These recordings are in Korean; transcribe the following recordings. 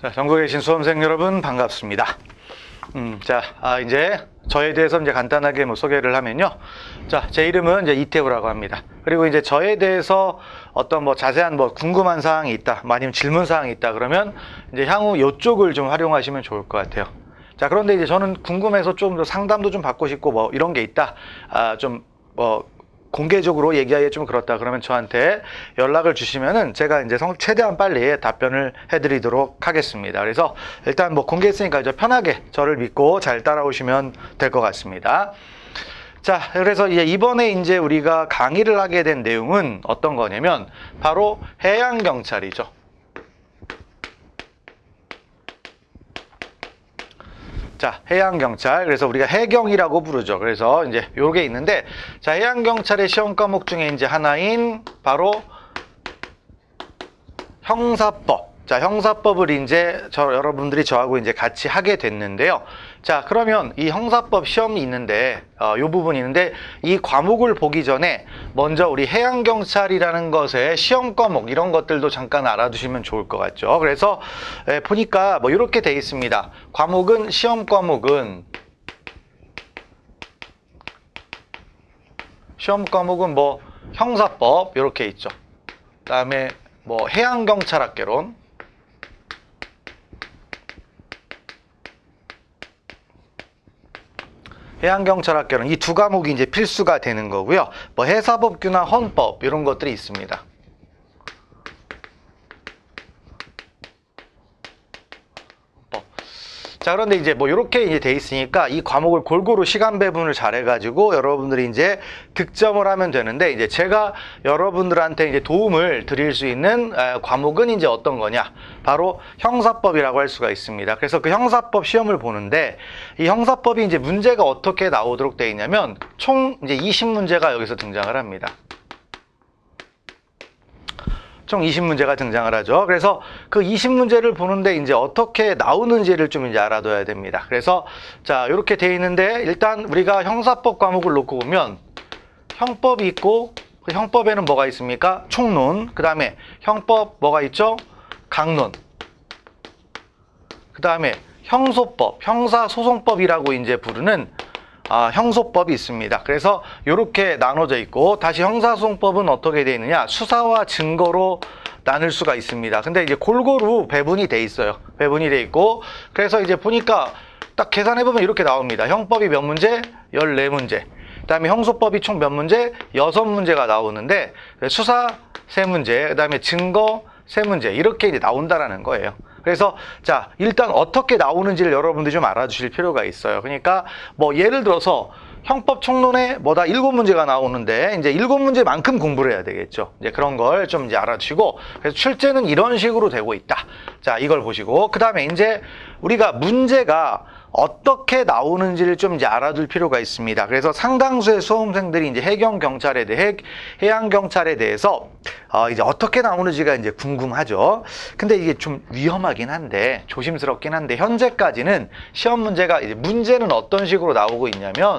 자, 전국에 계신 수험생 여러분 반갑습니다. 이제 저에 대해서 이제 간단하게 소개를 하면요. 자, 제 이름은 이제 이태우라고 합니다. 그리고 이제 저에 대해서 어떤 자세한 궁금한 사항이 있다, 아니면 질문 사항이 있다 그러면 이제 향후 이쪽을 좀 활용하시면 좋을 것 같아요. 자, 그런데 이제 저는 궁금해서 좀 더 상담도 좀 받고 싶고 이런 게 있다. 공개적으로 얘기하기 좀 그렇다 그러면 저한테 연락을 주시면은 제가 이제 최대한 빨리 답변을 해드리도록 하겠습니다. 그래서 일단 공개했으니까 이제 편하게 저를 믿고 잘 따라오시면 될 것 같습니다. 자, 그래서 이번에 이제 우리가 강의를 하게 된 내용은 어떤 거냐면 바로 해양경찰이죠. 자, 해양경찰. 그래서 우리가 해경이라고 부르죠. 그래서 이제 요게 있는데, 자, 해양경찰의 시험 과목 중에 이제 하나인 바로 형사법. 자, 형사법을 이제 여러분들이 저하고 이제 같이 하게 됐는데요. 자, 그러면 이 형사법 시험이 있는데, 요 부분이 있는데, 이 과목을 보기 전에 먼저 우리 해양경찰이라는 것의 시험 과목, 이런 것들도 잠깐 알아두시면 좋을 것 같죠. 그래서, 보니까 이렇게 돼 있습니다. 과목은, 시험 과목은 형사법, 이렇게 있죠. 그 다음에 해양경찰학개론, 해양경찰학개론, 이 두 과목이 이제 필수가 되는 거고요. 해사법규나 헌법 이런 것들이 있습니다. 자, 그런데 이제 이렇게 이제 돼 있으니까 이 과목을 골고루 시간 배분을 잘 해가지고 여러분들이 이제 득점을 하면 되는데, 이제 제가 여러분들한테 이제 도움을 드릴 수 있는 과목은 이제 어떤 거냐? 바로 형사법이라고 할 수가 있습니다. 그래서 그 형사법 시험을 보는데, 이 형사법이 이제 문제가 어떻게 나오도록 되어 있냐면 총 이제 20문제가 여기서 등장을 합니다. 총 20문제가 등장을 하죠. 그래서 그 20문제를 보는데 이제 어떻게 나오는지를 좀 이제 알아둬야 됩니다. 그래서 자, 이렇게 돼 있는데, 일단 우리가 형사법 과목을 놓고 보면 형법이 있고, 그 형법에는 뭐가 있습니까? 총론. 그 다음에 형법 뭐가 있죠? 강론. 그 다음에 형소법, 형사소송법이라고 이제 부르는 형소법이 있습니다. 그래서 이렇게 나눠져 있고, 다시 형사소송법은 어떻게 되어 있느냐? 수사와 증거로 나눌 수가 있습니다. 근데 이제 골고루 배분이 돼 있어요. 배분이 돼 있고, 그래서 이제 보니까 딱 계산해보면 이렇게 나옵니다. 형법이 몇 문제? 14문제. 그 다음에 형소법이 총 몇 문제? 6문제가 나오는데, 수사 3문제, 그 다음에 증거 3문제, 이렇게 이제 나온다라는 거예요. 그래서 자, 일단 어떻게 나오는지를 여러분들이 좀 알아주실 필요가 있어요. 그러니까 예를 들어서 형법 총론에 7문제가 나오는데, 이제 7문제만큼 공부를 해야 되겠죠. 이제 그런 걸 좀 이제 알아주시고, 그래서 출제는 이런 식으로 되고 있다. 자, 이걸 보시고, 그 다음에 이제 우리가 문제가 어떻게 나오는지를 좀 이제 알아둘 필요가 있습니다. 그래서 상당수의 수험생들이 이제 해양경찰에 대해서 이제 어떻게 나오는지가 이제 궁금하죠. 근데 이게 좀 위험하긴 한데, 조심스럽긴 한데, 현재까지는 시험 문제가 이제 문제는 어떤 식으로 나오고 있냐면,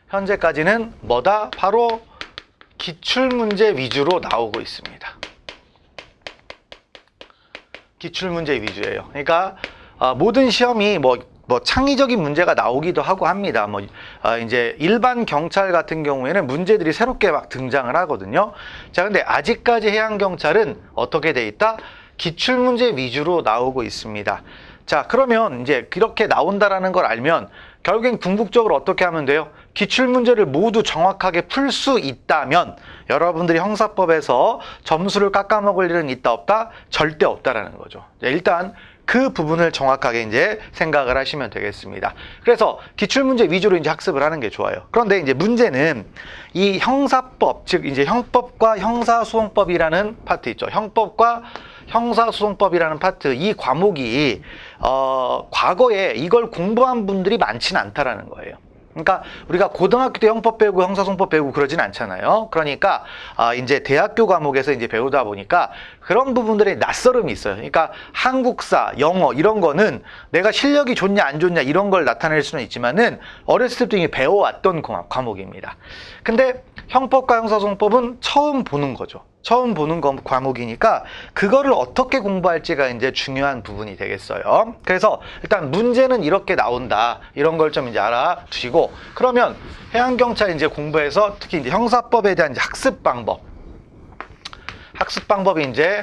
현재까지는 바로 기출문제 위주로 나오고 있습니다. 기출문제 위주예요. 그러니까 모든 시험이 창의적인 문제가 나오기도 하고 합니다. 이제 일반 경찰 같은 경우에는 문제들이 새롭게 막 등장을 하거든요. 자, 근데 아직까지 해양경찰은 어떻게 돼 있다? 기출문제 위주로 나오고 있습니다. 자, 그러면 이제 그렇게 나온다라는 걸 알면 결국엔 궁극적으로 어떻게 하면 돼요? 기출문제를 모두 정확하게 풀 수 있다면 여러분들이 형사법에서 점수를 깎아먹을 일은 있다 없다? 절대 없다라는 거죠. 일단 그 부분을 정확하게 이제 생각을 하시면 되겠습니다. 그래서 기출문제 위주로 이제 학습을 하는 게 좋아요. 그런데 이제 문제는 이 형사법, 즉 이제 형법과 형사소송법이라는 파트 있죠. 형법과 형사소송법이라는 파트, 이 과목이 과거에 이걸 공부한 분들이 많지는 않다라는 거예요. 그러니까 우리가 고등학교 때 형법 배우고 형사소송법 배우고 그러진 않잖아요. 그러니까 이제 대학교 과목에서 이제 배우다 보니까 그런 부분들에 낯설음이 있어요. 그러니까 한국사, 영어 이런 거는 내가 실력이 좋냐 안 좋냐 이런 걸 나타낼 수는 있지만은 어렸을 때부터 이미 배워왔던 과목입니다. 근데 형법과 형사소송법은 처음 보는 거죠. 처음 보는 과목이니까 그거를 어떻게 공부할지가 이제 중요한 부분이 되겠어요. 그래서 일단 문제는 이렇게 나온다. 이런 걸 좀 이제 알아두시고, 그러면 해양경찰 이제 공부해서 특히 이제 형사법에 대한 이제 학습 방법이 이제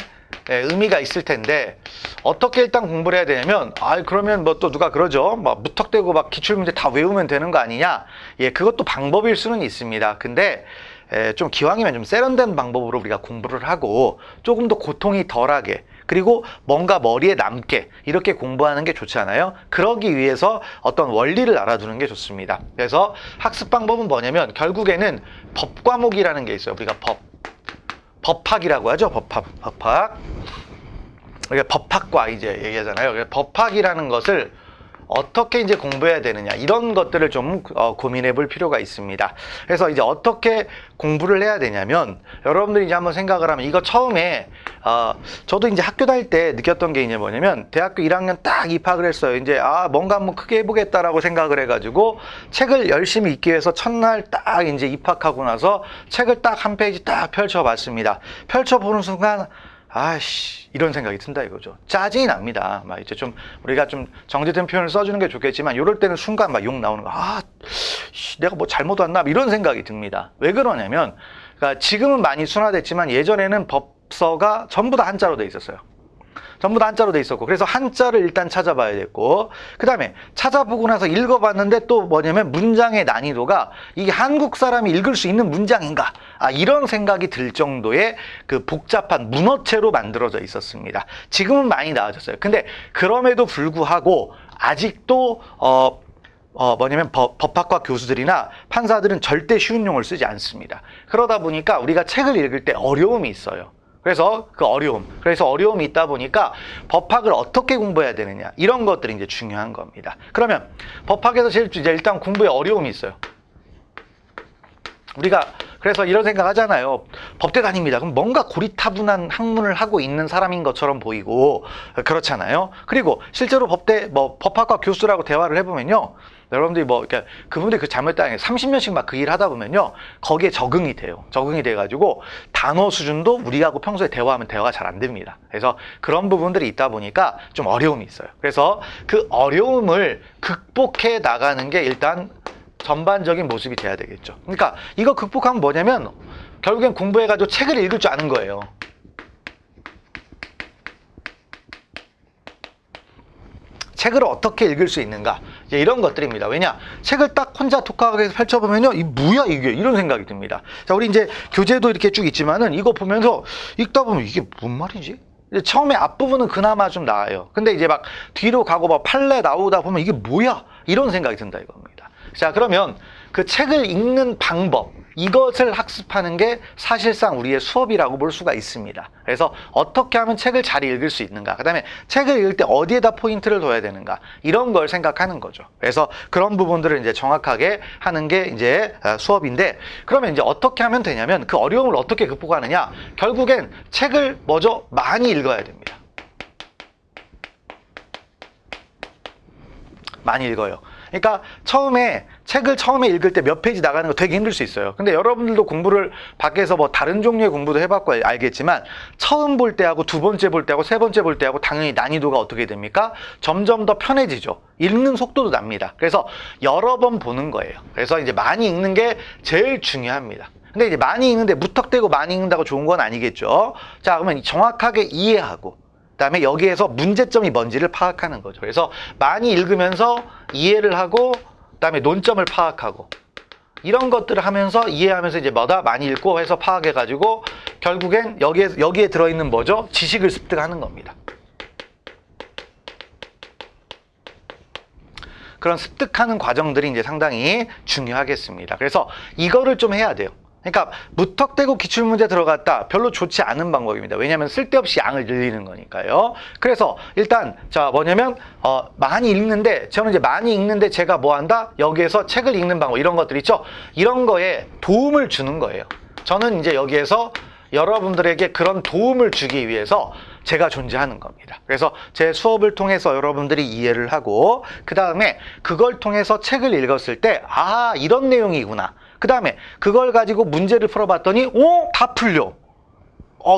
의미가 있을 텐데, 어떻게 일단 공부를 해야 되냐면, 그러면 뭐 또 누가 그러죠. 막 무턱대고 막 기출문제 다 외우면 되는 거 아니냐. 예, 그것도 방법일 수는 있습니다. 근데 좀 기왕이면 좀 세련된 방법으로 우리가 공부를 하고 조금 더 고통이 덜하게, 그리고 뭔가 머리에 남게 이렇게 공부하는 게 좋잖아요. 그러기 위해서 어떤 원리를 알아두는 게 좋습니다. 그래서 학습 방법은 뭐냐면 결국에는 법 과목이라는 게 있어요. 우리가 법학이라고 하죠. 법학. 우리가 법학과 이제 얘기하잖아요. 법학이라는 것을 어떻게 이제 공부해야 되느냐, 이런 것들을 좀 고민해 볼 필요가 있습니다. 그래서 이제 어떻게 공부를 해야 되냐면, 여러분들이 이제 한번 생각을 하면, 이거 처음에 저도 이제 학교 다닐 때 느꼈던 게 이제 뭐냐면, 대학교 1학년 딱 입학을 했어요. 이제 뭔가 한번 크게 해보겠다라고 생각을 해가지고 책을 열심히 읽기 위해서 첫날 딱 이제 입학하고 나서 책을 딱 한 페이지 딱 펼쳐봤습니다. 펼쳐보는 순간 이런 생각이 든다 이거죠. 짜증이 납니다. 막 이제 좀 우리가 좀 정제된 표현을 써주는 게 좋겠지만, 이럴 때는 순간 막 욕 나오는 거. 내가 뭐 잘못 왔나? 이런 생각이 듭니다. 왜 그러냐면, 그러니까 지금은 많이 순화됐지만 예전에는 법서가 전부 다 한자로 돼 있었어요. 전부 다 한자로 돼 있었고, 그래서 한자를 일단 찾아봐야 됐고, 그 다음에 찾아보고 나서 읽어봤는데 또 뭐냐면 문장의 난이도가 이게 한국 사람이 읽을 수 있는 문장인가, 이런 생각이 들 정도의 그 복잡한 문어체로 만들어져 있었습니다. 지금은 많이 나아졌어요. 근데 그럼에도 불구하고 아직도 뭐냐면 법학과 교수들이나 판사들은 절대 쉬운 용어를 쓰지 않습니다. 그러다 보니까 우리가 책을 읽을 때 어려움이 있어요. 그래서 그래서 어려움이 있다 보니까 법학을 어떻게 공부해야 되느냐, 이런 것들이 이제 중요한 겁니다. 그러면 법학에서 제일 이제 일단 공부에 어려움이 있어요. 우리가 그래서 이런 생각 하잖아요. 법대 다닙니다. 그럼 뭔가 고리타분한 학문을 하고 있는 사람인 것처럼 보이고 그렇잖아요. 그리고 실제로 법학과 교수라고 대화를 해보면요, 여러분들이 그러니까 그분들이 그 잘못했다는 게 30년씩 막 그 일 하다 보면요, 거기에 적응이 돼요. 적응이 돼가지고 단어 수준도 우리하고 평소에 대화하면 대화가 잘 안 됩니다. 그래서 그런 부분들이 있다 보니까 좀 어려움이 있어요. 그래서 그 어려움을 극복해 나가는 게 일단 전반적인 모습이 돼야 되겠죠. 그러니까 이거 극복하면 뭐냐면 결국엔 공부해가지고 책을 읽을 줄 아는 거예요. 책을 어떻게 읽을 수 있는가, 이제 이런 것들입니다. 왜냐, 책을 딱 혼자 독학해서 펼쳐보면요, 이 뭐야 이게, 이런 생각이 듭니다. 자, 우리 이제 교재도 이렇게 쭉 있지만은 이거 보면서 읽다 보면 이게 뭔 말이지? 처음에 앞부분은 그나마 좀 나아요. 근데 이제 막 뒤로 가고 막 판례 나오다 보면 이게 뭐야, 이런 생각이 든다 이겁니다. 자, 그러면 그 책을 읽는 방법, 이것을 학습하는 게 사실상 우리의 수업이라고 볼 수가 있습니다. 그래서 어떻게 하면 책을 잘 읽을 수 있는가, 그 다음에 책을 읽을 때 어디에다 포인트를 둬야 되는가, 이런 걸 생각하는 거죠. 그래서 그런 부분들을 이제 정확하게 하는 게 이제 수업인데, 그러면 이제 어떻게 하면 되냐면, 그 어려움을 어떻게 극복하느냐, 결국엔 책을 많이 읽어야 됩니다. 많이 읽어요. 그러니까 책을 처음에 읽을 때 몇 페이지 나가는 거 되게 힘들 수 있어요. 근데 여러분들도 공부를 밖에서 다른 종류의 공부도 해봤고 알겠지만, 처음 볼 때하고 두 번째 볼 때하고 세 번째 볼 때하고 당연히 난이도가 어떻게 됩니까? 점점 더 편해지죠. 읽는 속도도 납니다. 그래서 여러 번 보는 거예요. 그래서 이제 많이 읽는 게 제일 중요합니다. 근데 이제 많이 읽는데 무턱대고 많이 읽는다고 좋은 건 아니겠죠. 자, 그러면 정확하게 이해하고, 그다음에 여기에서 문제점이 뭔지를 파악하는 거죠. 그래서 많이 읽으면서 이해를 하고, 그다음에 논점을 파악하고, 이런 것들을 하면서 이해하면서 이제 많이 읽고 해서 파악해가지고 결국엔 여기에 들어있는 뭐죠? 지식을 습득하는 겁니다. 그런 습득하는 과정들이 이제 상당히 중요하겠습니다. 그래서 이거를 좀 해야 돼요. 그러니까 무턱대고 기출문제 들어갔다, 별로 좋지 않은 방법입니다. 왜냐하면 쓸데없이 양을 늘리는 거니까요. 그래서 일단 뭐냐면 많이 읽는데, 저는 이제 많이 읽는데 제가 뭐 한다? 여기에서 책을 읽는 방법, 이런 것들 있죠. 이런 거에 도움을 주는 거예요. 저는 이제 여기에서 여러분들에게 그런 도움을 주기 위해서 제가 존재하는 겁니다. 그래서 제 수업을 통해서 여러분들이 이해를 하고, 그 다음에 그걸 통해서 책을 읽었을 때 이런 내용이구나, 그 다음에 그걸 가지고 문제를 풀어봤더니 다 풀려.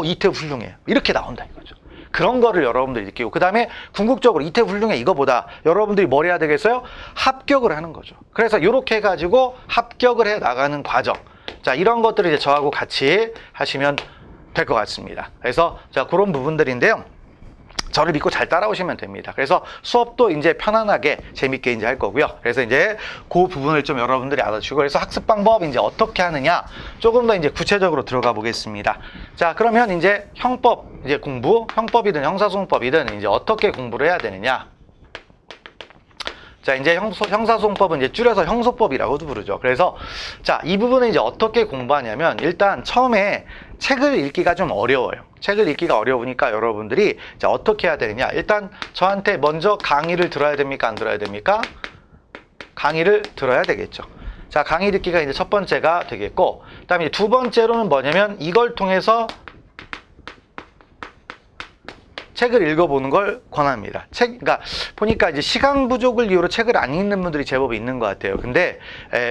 이태 훌륭해. 이렇게 나온다 이거죠. 그런 거를 여러분들이 느끼고, 그 다음에 궁극적으로 이태 훌륭해 이거보다 여러분들이 뭘 해야 되겠어요? 합격을 하는 거죠. 그래서 이렇게 해가지고 합격을 해 나가는 과정. 자, 이런 것들을 이제 저하고 같이 하시면 될 것 같습니다. 그래서 자, 그런 부분들인데요. 저를 믿고 잘 따라오시면 됩니다. 그래서 수업도 이제 편안하게 재밌게 이제 할 거고요. 그래서 이제 그 부분을 좀 여러분들이 알아주시고, 그래서 학습 방법 이제 어떻게 하느냐 조금 더 이제 구체적으로 들어가 보겠습니다. 자, 그러면 이제 형법 이제 공부, 형법이든 형사소송법이든 이제 어떻게 공부를 해야 되느냐. 자, 이제 형사소송법은 이제 줄여서 형소법이라고도 부르죠. 그래서 자, 이 부분은 이제 어떻게 공부하냐면, 일단 처음에 책을 읽기가 좀 어려워요. 책을 읽기가 어려우니까 여러분들이 자, 어떻게 해야 되느냐. 일단 저한테 먼저 강의를 들어야 됩니까? 안 들어야 됩니까? 강의를 들어야 되겠죠. 자, 강의 듣기가 이제 첫 번째가 되겠고, 그다음에 두 번째로는 뭐냐면 이걸 통해서 책을 읽어보는 걸 권합니다. 그러니까 보니까 이제 시간 부족을 이유로 책을 안 읽는 분들이 제법 있는 것 같아요. 근데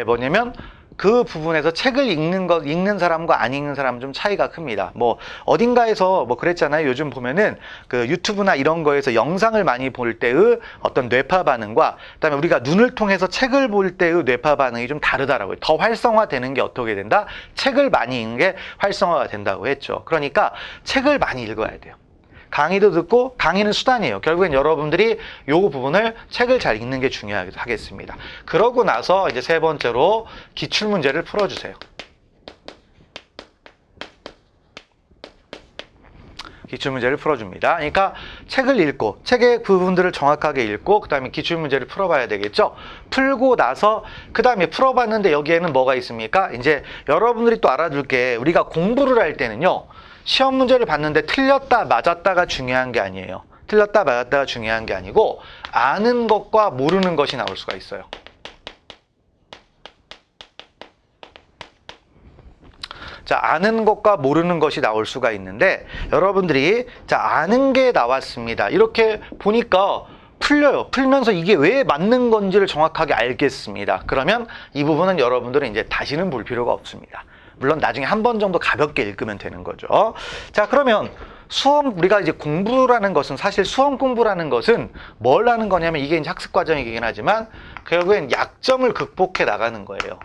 뭐냐면 그 부분에서 책을 읽는 사람과 안 읽는 사람은 좀 차이가 큽니다. 뭐 어딘가에서 뭐 그랬잖아요. 요즘 보면은 그 유튜브나 이런 거에서 영상을 많이 볼 때의 어떤 뇌파 반응과 그다음에 우리가 눈을 통해서 책을 볼 때의 뇌파 반응이 좀 다르다라고요. 더 활성화되는 게 어떻게 된다? 책을 많이 읽는 게 활성화가 된다고 했죠. 그러니까 책을 많이 읽어야 돼요. 강의도 듣고, 강의는 수단이에요. 결국엔 여러분들이 요 부분을 책을 잘 읽는 게 중요하겠습니다. 그러고 나서 이제 세 번째로 기출문제를 풀어주세요. 기출문제를 풀어줍니다. 그러니까 책을 읽고, 책의 부분들을 정확하게 읽고, 그 다음에 기출문제를 풀어봐야 되겠죠. 풀고 나서 그 다음에 풀어봤는데 여기에는 뭐가 있습니까? 이제 여러분들이 또 알아둘 게, 우리가 공부를 할 때는요, 시험 문제를 봤는데 틀렸다 맞았다가 중요한 게 아니에요. 틀렸다 맞았다가 중요한 게 아니고 아는 것과 모르는 것이 나올 수가 있어요. 자, 아는 것과 모르는 것이 나올 수가 있는데, 여러분들이 자, 아는 게 나왔습니다. 이렇게 보니까 풀려요. 풀면서 이게 왜 맞는 건지를 정확하게 알겠습니다. 그러면 이 부분은 여러분들은 이제 다시는 볼 필요가 없습니다. 물론 나중에 한 번 정도 가볍게 읽으면 되는 거죠. 자, 그러면 우리가 이제 공부라는 것은, 사실 수험 공부라는 것은 뭘 하는 거냐면, 이게 이제 학습 과정이긴 하지만 결국엔 약점을 극복해 나가는 거예요.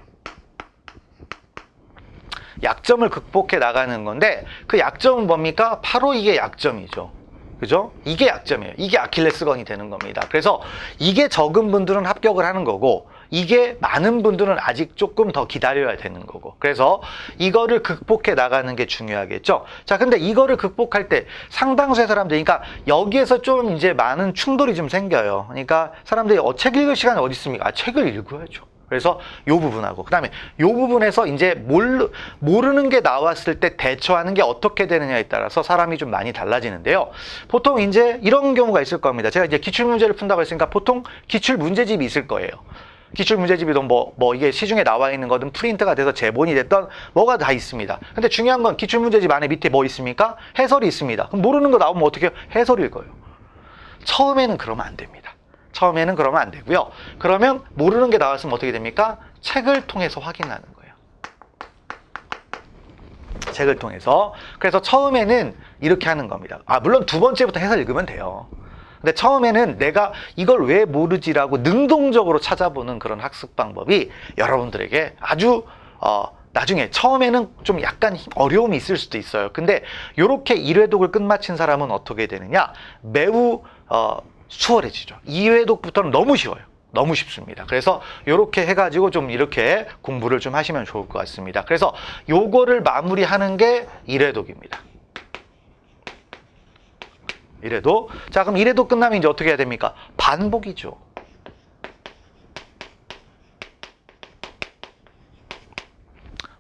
약점을 극복해 나가는 건데, 그 약점은 뭡니까? 바로 이게 약점이죠. 그죠? 이게 약점이에요. 이게 아킬레스건이 되는 겁니다. 그래서 이게 적은 분들은 합격을 하는 거고, 이게 많은 분들은 아직 조금 더 기다려야 되는 거고, 그래서 이거를 극복해 나가는 게 중요하겠죠. 자, 근데 이거를 극복할 때 상당수의 사람들이, 그러니까 여기에서 좀 이제 많은 충돌이 좀 생겨요. 그러니까 사람들이 책 읽을 시간이 어디 있습니까? 책을 읽어야죠. 그래서 요 부분하고, 그 다음에 요 부분에서 이제 모르는 게 나왔을 때 대처하는 게 어떻게 되느냐에 따라서 사람이 좀 많이 달라지는데요. 보통 이제 이런 경우가 있을 겁니다. 제가 이제 기출문제를 푼다고 했으니까 보통 기출문제집이 있을 거예요. 기출문제집이든 뭐 이게 시중에 나와 있는 거든 프린트가 돼서 제본이 됐던 뭐가 다 있습니다. 근데 중요한 건 기출문제집 안에 밑에 뭐 있습니까? 해설이 있습니다. 그럼 모르는 거 나오면 어떻게 해요? 해설 읽어요. 처음에는 그러면 안 됩니다. 처음에는 그러면 안 되고요. 그러면 모르는 게 나왔으면 어떻게 됩니까? 책을 통해서 확인하는 거예요. 책을 통해서. 그래서 처음에는 이렇게 하는 겁니다. 물론 두 번째부터 해설 읽으면 돼요. 근데 처음에는 내가 이걸 왜 모르지라고 능동적으로 찾아보는 그런 학습 방법이 여러분들에게 아주 나중에 처음에는 좀 약간 어려움이 있을 수도 있어요. 근데 이렇게 1회독을 끝마친 사람은 어떻게 되느냐? 매우 수월해지죠. 2회독부터는 너무 쉬워요. 너무 쉽습니다. 그래서 이렇게 해가지고 좀 이렇게 공부를 좀 하시면 좋을 것 같습니다. 그래서 요거를 마무리하는 게 1회독입니다. 1회독. 자, 그럼 1회독 끝나면 이제 어떻게 해야 됩니까? 반복이죠.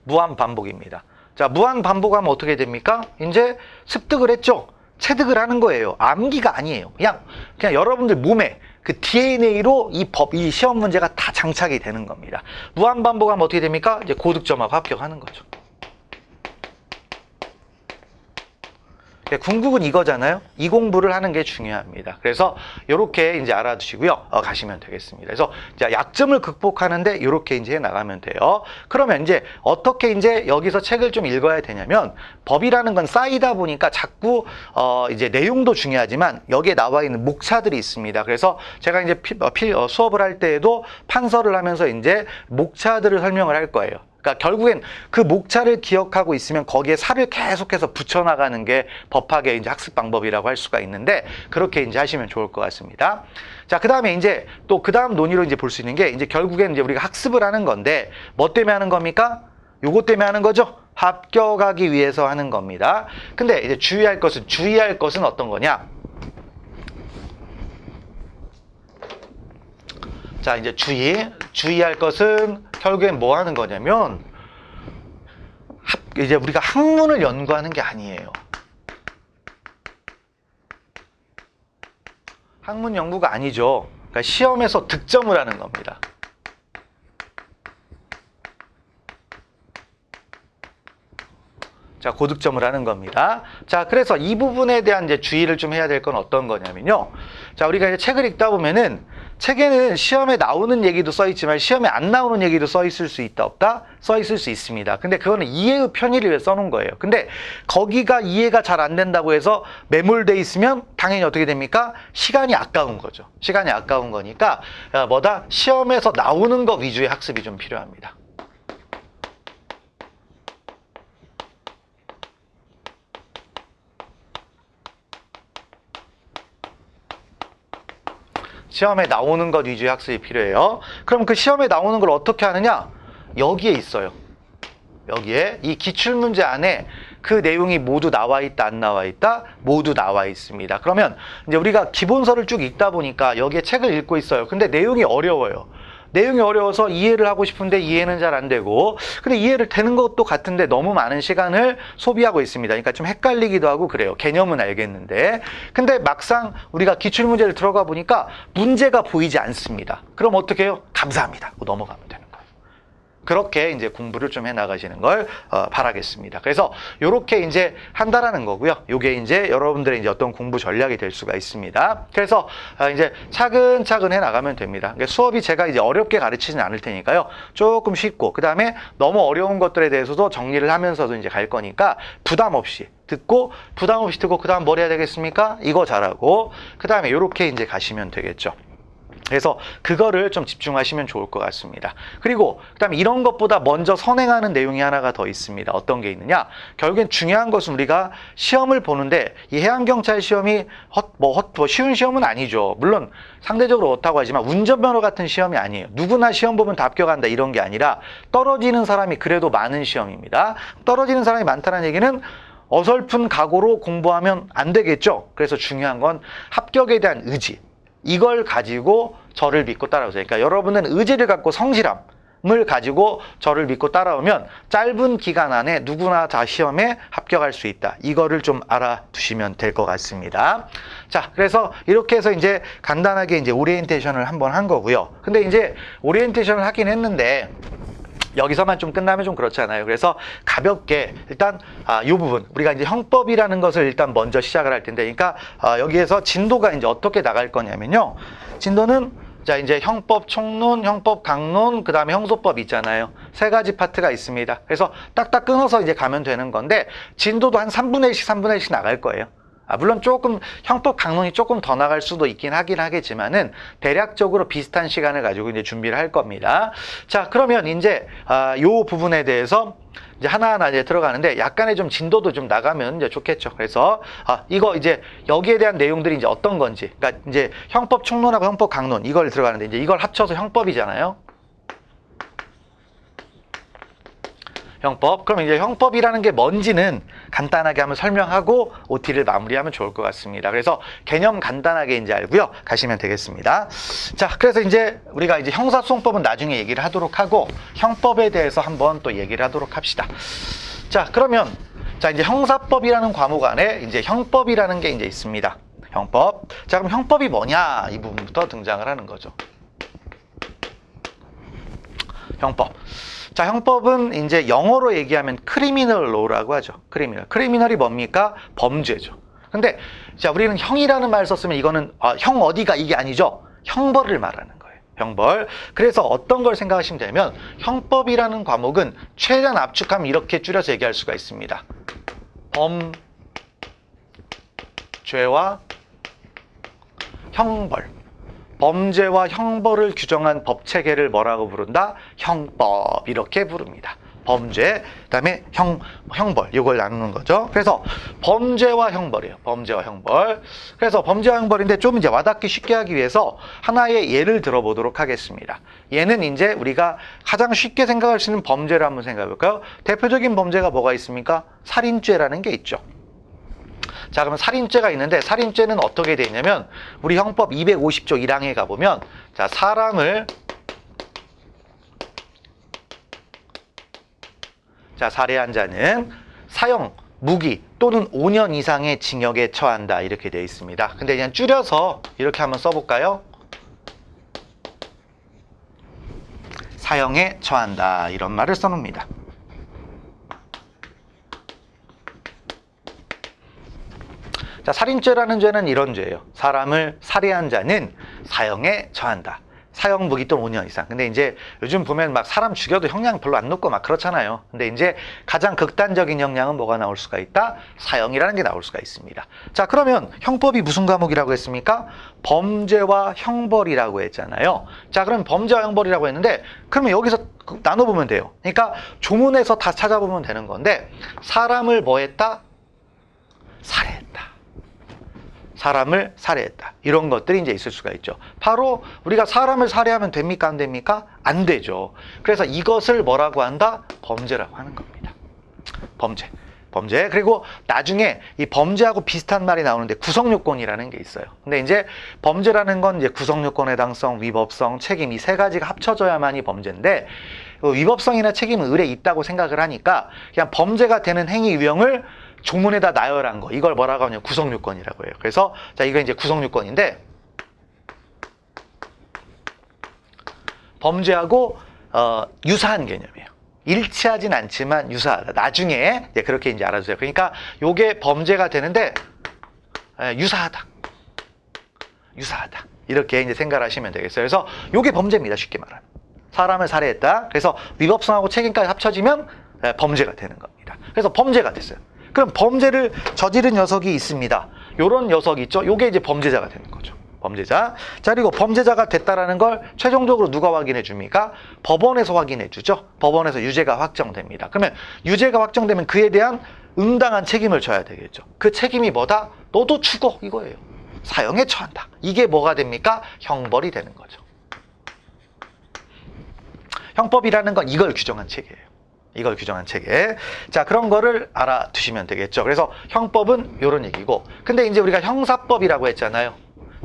무한 반복입니다. 자, 무한 반복하면 어떻게 됩니까? 이제 습득을 했죠. 체득을 하는 거예요. 암기가 아니에요. 그냥 여러분들 몸에 그 DNA로 이 시험 문제가 다 장착이 되는 겁니다. 무한 반복하면 어떻게 됩니까? 이제 고득점하고 합격하는 거죠. 궁극은 이거잖아요. 이 공부를 하는 게 중요합니다. 그래서 이렇게 이제 알아두시고요. 가시면 되겠습니다. 그래서 이제 약점을 극복하는데 이렇게 이제 해 나가면 돼요. 그러면 이제 어떻게 이제 여기서 책을 좀 읽어야 되냐면 법이라는 건 쌓이다 보니까 자꾸 이제 내용도 중요하지만 여기에 나와 있는 목차들이 있습니다. 그래서 제가 이제 수업을 할 때에도 판서를 하면서 이제 목차들을 설명을 할 거예요. 그러니까 결국엔 그 목차를 기억하고 있으면 거기에 살을 계속해서 붙여나가는 게 법학의 이제 학습 방법이라고 할 수가 있는데 그렇게 이제 하시면 좋을 것 같습니다. 자, 그 다음에 이제 또 그 다음 논의로 이제 볼 수 있는 게 이제 결국엔 이제 우리가 학습을 하는 건데 뭐 때문에 하는 겁니까? 요거 때문에 하는 거죠? 합격하기 위해서 하는 겁니다. 근데 이제 주의할 것은 어떤 거냐? 자, 이제 주의할 것은 결국엔 뭐 하는 거냐면 이제 우리가 학문을 연구하는 게 아니에요. 학문 연구가 아니죠. 그러니까 시험에서 득점을 하는 겁니다. 자, 고득점을 하는 겁니다. 자, 그래서 이 부분에 대한 이제 주의를 좀 해야 될 건 어떤 거냐면요. 자, 우리가 이제 책을 읽다 보면은 책에는 시험에 나오는 얘기도 써 있지만 시험에 안 나오는 얘기도 써 있을 수 있다 없다? 써 있을 수 있습니다. 근데 그거는 이해의 편의를 위해 써놓은 거예요. 근데 거기가 이해가 잘 안 된다고 해서 매몰돼 있으면 당연히 어떻게 됩니까? 시간이 아까운 거죠. 시간이 아까운 거니까 뭐다? 시험에서 나오는 거 위주의 학습이 좀 필요합니다. 시험에 나오는 것 위주의 학습이 필요해요. 그럼 그 시험에 나오는 걸 어떻게 하느냐? 여기에 있어요. 여기에 이 기출문제 안에 그 내용이 모두 나와 있다, 안 나와 있다? 모두 나와 있습니다. 그러면 이제 우리가 기본서를 쭉 읽다 보니까 여기에 책을 읽고 있어요. 근데 내용이 어려워요. 내용이 어려워서 이해를 하고 싶은데 이해는 잘 안 되고, 근데 이해를 되는 것도 같은데 너무 많은 시간을 소비하고 있습니다. 그러니까 좀 헷갈리기도 하고 그래요. 개념은 알겠는데. 근데 막상 우리가 기출문제를 들어가 보니까 문제가 보이지 않습니다. 그럼 어떻게 해요? 감사합니다 하고 넘어가면 되는 거예요. 그렇게 이제 공부를 좀 해 나가시는 걸 바라겠습니다. 그래서 요렇게 이제 한다라는 거고요. 요게 이제 여러분들의 이제 어떤 공부 전략이 될 수가 있습니다. 그래서 이제 차근차근 해 나가면 됩니다. 그러니까 수업이 제가 이제 어렵게 가르치진 않을 테니까요. 조금 쉽고 그다음에 너무 어려운 것들에 대해서도 정리를 하면서도 이제 갈 거니까 부담 없이 듣고 그다음 뭘 해야 되겠습니까? 이거 잘하고 그다음에 요렇게 이제 가시면 되겠죠. 그래서 그거를 좀 집중하시면 좋을 것 같습니다. 그리고 그다음에 이런 것보다 먼저 선행하는 내용이 하나가 더 있습니다. 어떤 게 있느냐? 결국엔 중요한 것은 우리가 시험을 보는데 이 해양경찰 시험이 쉬운 시험은 아니죠. 물론 상대적으로 어떻다고 하지만 운전면허 같은 시험이 아니에요. 누구나 시험 보면 다 합격한다 이런 게 아니라 떨어지는 사람이 그래도 많은 시험입니다. 떨어지는 사람이 많다는 얘기는 어설픈 각오로 공부하면 안 되겠죠. 그래서 중요한 건 합격에 대한 의지. 이걸 가지고 저를 믿고 따라오세요. 그러니까 여러분은 의지를 갖고 성실함을 가지고 저를 믿고 따라오면 짧은 기간 안에 누구나 다 시험에 합격할 수 있다. 이거를 좀 알아두시면 될 것 같습니다. 자, 그래서 이렇게 해서 이제 간단하게 이제 오리엔테이션을 한번 한 거고요. 근데 이제 오리엔테이션을 하긴 했는데 여기서만 좀 끝나면 좀 그렇잖아요. 그래서 가볍게 일단 이 부분 우리가 이제 형법이라는 것을 일단 먼저 시작을 할 텐데, 그러니까 여기에서 진도가 이제 어떻게 나갈 거냐면요. 진도는 자 이제 형법 총론, 형법 강론, 그 다음에 형소법 있잖아요. 세 가지 파트가 있습니다. 그래서 딱딱 끊어서 이제 가면 되는 건데 진도도 한 3분의 1씩 나갈 거예요. 물론 조금 형법 강론이 조금 더 나갈 수도 있긴 하겠지만은 대략적으로 비슷한 시간을 가지고 이제 준비를 할 겁니다. 자, 그러면 이제 요 부분에 대해서 이제 하나하나 이제 들어가는데 약간의 좀 진도도 좀 나가면 이제 좋겠죠. 그래서 이거 이제 여기에 대한 내용들이 이제 어떤 건지, 그러니까 이제 형법 총론하고 형법 강론 이걸 들어가는데 이제 이걸 합쳐서 형법이잖아요. 형법. 그럼 이제 형법이라는 게 뭔지는 간단하게 한번 설명하고 OT를 마무리하면 좋을 것 같습니다. 그래서 개념 간단하게 이제 알고요. 가시면 되겠습니다. 자, 그래서 이제 우리가 이제 형사소송법은 나중에 얘기를 하도록 하고 형법에 대해서 한번 또 얘기를 하도록 합시다. 자, 그러면 자, 이제 형사법이라는 과목 안에 이제 형법이라는 게 이제 있습니다. 형법. 자, 그럼 형법이 뭐냐? 이 부분부터 등장을 하는 거죠. 형법. 자, 형법은 이제 영어로 얘기하면 크리미널 로라고 하죠. 크리미널. 크리미널이 뭡니까? 범죄죠. 근데 자, 우리는 형이라는 말을 썼으면 이거는 형 어디가 이게 아니죠. 형벌을 말하는 거예요. 형벌. 그래서 어떤 걸 생각하시면 되면 형법이라는 과목은 최대한 압축하면 이렇게 줄여서 얘기할 수가 있습니다. 범죄와 형벌. 범죄와 형벌을 규정한 법 체계를 뭐라고 부른다? 형법 이렇게 부릅니다. 범죄, 그다음에 형벌 이걸 나누는 거죠. 그래서 범죄와 형벌이에요. 범죄와 형벌. 그래서 범죄와 형벌인데 좀 이제 와닿기 쉽게 하기 위해서 하나의 예를 들어보도록 하겠습니다. 얘는 이제 우리가 가장 쉽게 생각할 수 있는 범죄를 한번 생각해 볼까요? 대표적인 범죄가 뭐가 있습니까? 살인죄라는 게 있죠. 자, 그러면 살인죄가 있는데 살인죄는 어떻게 되어 있냐면 우리 형법 250조 1항에 가보면 자, 사람을 살해한 자는 사형, 무기 또는 5년 이상의 징역에 처한다 이렇게 되어 있습니다. 근데 그냥 줄여서 이렇게 한번 써볼까요? 사형에 처한다 이런 말을 써놓습니다. 자, 살인죄라는 죄는 이런 죄예요. 사람을 살해한 자는 사형에 처한다. 사형 무기 또는 5년 이상. 근데 이제 요즘 보면 막 사람 죽여도 형량 별로 안 높고 막 그렇잖아요. 근데 이제 가장 극단적인 형량은 뭐가 나올 수가 있다? 사형이라는 게 나올 수가 있습니다. 자, 그러면 형법이 무슨 과목이라고 했습니까? 범죄와 형벌이라고 했잖아요. 자, 그럼 범죄와 형벌이라고 했는데 그러면 여기서 나눠보면 돼요. 그러니까 조문에서 다 찾아보면 되는 건데 사람을 뭐 했다? 살해했다. 사람을 살해했다. 이런 것들이 이제 있을 수가 있죠. 바로 우리가 사람을 살해하면 됩니까? 안 됩니까? 안 되죠. 그래서 이것을 뭐라고 한다? 범죄라고 하는 겁니다. 범죄. 범죄. 그리고 나중에 이 범죄하고 비슷한 말이 나오는데 구성요건이라는 게 있어요. 근데 이제 범죄라는 건 이제 구성요건, 해당성, 위법성, 책임 이 세 가지가 합쳐져야만이 범죄인데 위법성이나 책임은 을에 있다고 생각을 하니까 그냥 범죄가 되는 행위 유형을 조문에다 나열한 거 이걸 뭐라고 하냐면 구성요건이라고 해요. 그래서 자, 이거 이제 구성요건인데 범죄하고 유사한 개념이에요. 일치하진 않지만 유사하다. 나중에 이제 그렇게 이제 알아주세요. 그러니까 요게 범죄가 되는데 유사하다. 유사하다. 이렇게 이제 생각을 하시면 되겠어요. 그래서 요게 범죄입니다. 쉽게 말하면. 사람을 살해했다. 그래서 위법성하고 책임까지 합쳐지면 범죄가 되는 겁니다. 그래서 범죄가 됐어요. 그럼 범죄를 저지른 녀석이 있습니다. 요런 녀석이 있죠. 요게 이제 범죄자가 되는 거죠. 범죄자. 자, 그리고 범죄자가 됐다라는 걸 최종적으로 누가 확인해 줍니까? 법원에서 확인해 주죠. 법원에서 유죄가 확정됩니다. 그러면 유죄가 확정되면 그에 대한 응당한 책임을 져야 되겠죠. 그 책임이 뭐다? 너도 죽어 이거예요. 사형에 처한다. 이게 뭐가 됩니까? 형벌이 되는 거죠. 형법이라는 건 이걸 규정한 체계예요. 이걸 규정한 체계. 자, 그런 거를 알아두시면 되겠죠. 그래서 형법은 이런 얘기고. 근데 이제 우리가 형사법이라고 했잖아요.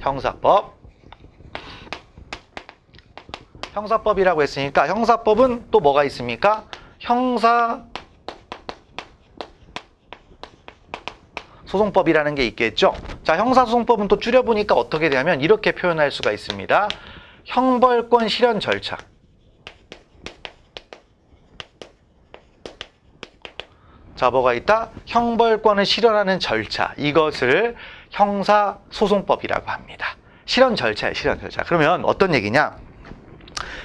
형사법. 형사법이라고 했으니까 형사법은 또 뭐가 있습니까? 형사소송법이라는 게 있겠죠. 자, 형사소송법은 또 줄여보니까 어떻게 되냐면 이렇게 표현할 수가 있습니다. 형벌권 실현 절차. 자, 뭐가 있다? 형벌권을 실현하는 절차. 이것을 형사소송법이라고 합니다. 실현 절차예요, 실현 절차. 그러면 어떤 얘기냐?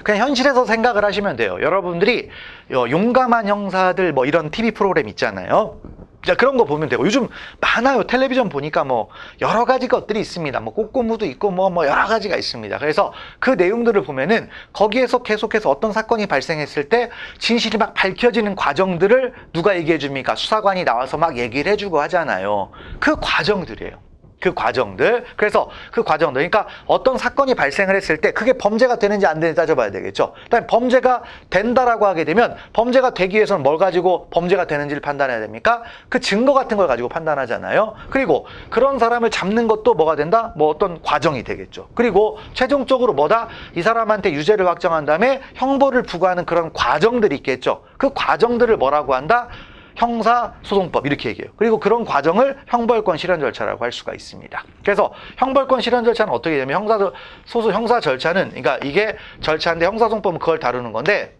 그냥 현실에서 생각을 하시면 돼요. 여러분들이 용감한 형사들 뭐 이런 TV 프로그램 있잖아요. 자, 그런 거 보면 되고 요즘 많아요. 텔레비전 보니까 뭐 여러 가지 것들이 있습니다. 뭐 꼬꼬무도 있고 뭐 여러 가지가 있습니다. 그래서 그 내용들을 보면은 거기에서 계속해서 어떤 사건이 발생했을 때 진실이 막 밝혀지는 과정들을 누가 얘기해 줍니까? 수사관이 나와서 막 얘기를 해주고 하잖아요. 그 과정들이에요. 그 과정들. 그래서 그 과정들. 그러니까 어떤 사건이 발생을 했을 때 그게 범죄가 되는지 안 되는지 따져봐야 되겠죠. 그다음에 범죄가 된다라고 하게 되면 범죄가 되기 위해서는 뭘 가지고 범죄가 되는지를 판단해야 됩니까? 그 증거 같은 걸 가지고 판단하잖아요. 그리고 그런 사람을 잡는 것도 뭐가 된다? 뭐 어떤 과정이 되겠죠. 그리고 최종적으로 뭐다? 이 사람한테 유죄를 확정한 다음에 형벌을 부과하는 그런 과정들이 있겠죠. 그 과정들을 뭐라고 한다? 형사소송법 이렇게 얘기해요. 그리고 그런 과정을 형벌권 실현 절차라고 할 수가 있습니다. 그래서 형벌권 실현 절차는 어떻게 되냐면 형사 절차는 그러니까 이게 절차인데 형사소송법은 그걸 다루는 건데